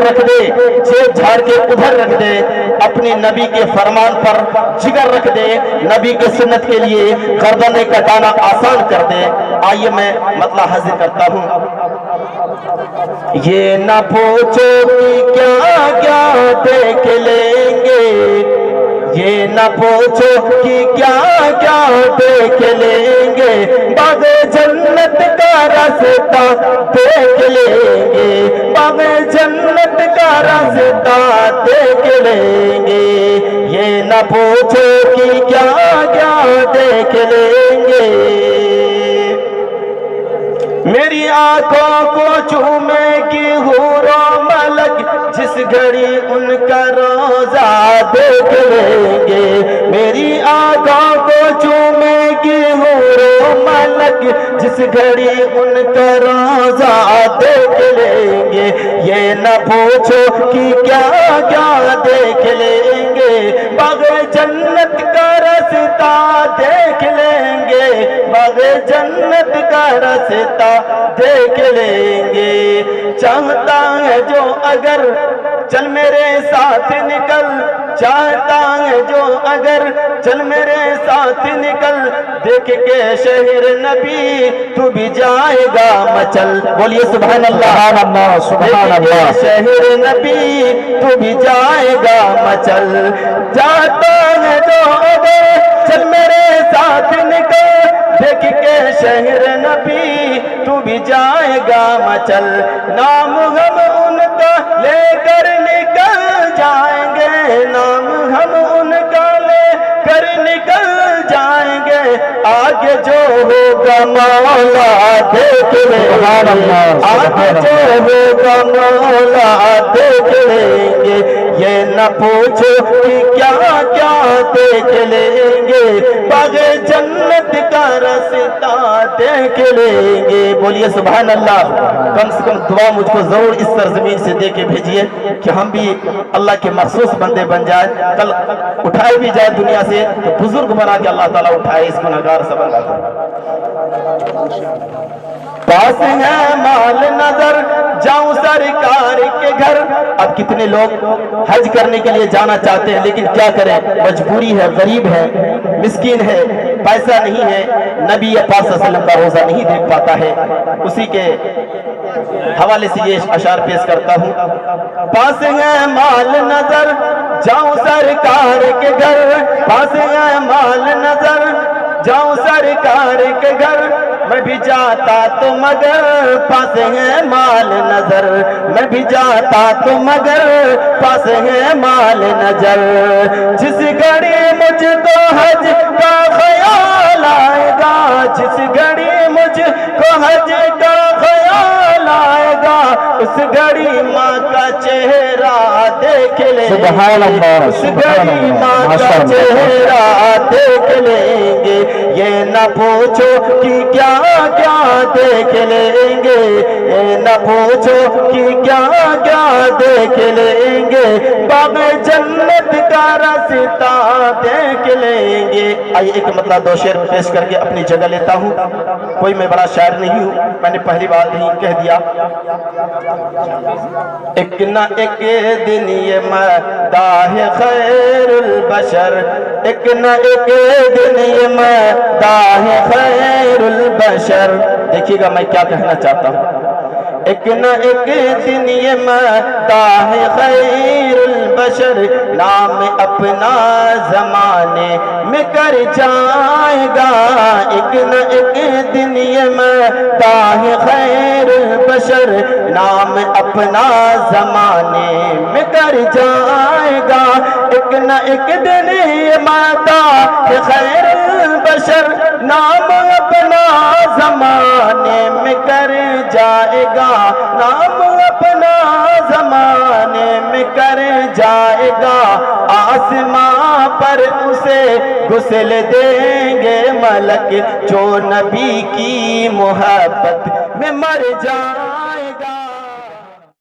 रख दे, जेब झाड़ के उधर रख दे, अपनी नबी के फरमान पर जिगर रख दे, नबी के सुन्नत के लिए गर्दन कटाना आसान कर दे। आइए मैं मतला हाजिर करता हूँ। ये न पूछो कि क्या क्या देख लेंगे, ये न पूछो कि क्या क्या देख लेंगे, बाग़े जन्नत का रास्ता देख लेंगे, बाग़े जन्नत का रास्ता देख लेंगे। ये न पूछो कि क्या क्या देख लेंगे। मेरी आंखों को चूमेगी हूरो मलक, जिस घड़ी उनका रोजा देख लेंगे। मेरी आंखों को चूमेगी हूरो मलक, जिस घड़ी उनका रोजा देख लेंगे। ये न पूछो कि क्या क्या देख लेंगे, बाग़े जन्नत का रास्ता देख लेंगे, बाग़े जन्नत का रास्ता देख लेंगे। चाहता है जो अगर चल मेरे साथ निकल, चाहता है जो अगर चल मेरे साथ निकल, देख के शहर नबी तू भी जाएगा मचल। बोलिए सुभान अल्लाह, सुभान अल्लाह। शहर नबी तू भी जाएगा मचल। चाहता है जो अगर चल मेरे साथ निकल, देख के शहर नबी तू भी जाएगा मचल। नाम हम उनका लेकर निकल जाएंगे, नाम हम उनका लेकर निकल जाएंगे। आगे जो होगा मौला देख लेंगे, आगे जो होगा मौला देख लेंगे। ये न पूछो कि क्या क्या देख लेंगे, बाग़े जन्नत का रास्ता देख लेंगे। बोलिए सुभान अल्लाह। कम से कम दुआ मुझको जरूर इस सरजमीन से दे के भेजिए कि हम भी अल्लाह के मखसूस बंदे बन जाए। कल उठाए भी जाए दुनिया से तो बुजुर्ग बना के अल्लाह ताला उठाए, इस गुनहगार से बना। पास है माल नजर जाऊं सरकार के घर। अब कितने लोग हज करने के लिए जाना चाहते हैं, लेकिन क्या करें, मजबूरी है, गरीब है, मिस्कीन है, पैसा नहीं है, नबी पाक सल्लल्लाहु अलैहि वसल्लम का रोजा नहीं देख पाता है। उसी के हवाले से ये अशार पेश करता हूँ। पास है माल नजर जाऊं सरकार के घर, पास है माल नजर जाऊं सरकार के घर। मैं भी जाता तो मगर पास है माल नजर, मैं भी जाता तो मगर पास है माल नजर। जिस घड़ी मुझको हज का ख्याल आएगा, जिस घड़ी मुझको हज का ख्याल आएगा, उस घड़ी माँ का चेहरा देख लेंगे, उस घड़ी माँ का चेहरा देख लेंगे। ये न पूछो कि क्या क्या देख लेंगे, ये न पूछो कि क्या क्या देख लेंगे, बाग़े जन्नत का रास्ता देख लेंगे। आइए एक मतलब दो शेर पेश करके अपनी जगह लेता हूँ। कोई मैं बड़ा शायर नहीं हूँ, मैंने पहली बार ही कह दिया। एक न एक दिन ये मदाह खैरुल बशर, एक न एक दिन ये मदाह खैरुल बशर। देखिएगा मैं क्या कहना चाहता हूँ। एक न एक दिन ये मदाह खैरुल बशर, नाम अपना जमाने में कर जाएगा। एक न एक दिन ये मदाह खैरुल बशर, नाम अपना जमाने में कर जाएगा। एक न एक दिन ये मदाह खैरुल बशर, नाम अपना जमाने में कर जाएगा, नाम अपना जमाने में कर जाएगा। आसमां पर उसे गुस्ल देंगे मलक, जो नबी की मोहब्बत में मर जाए।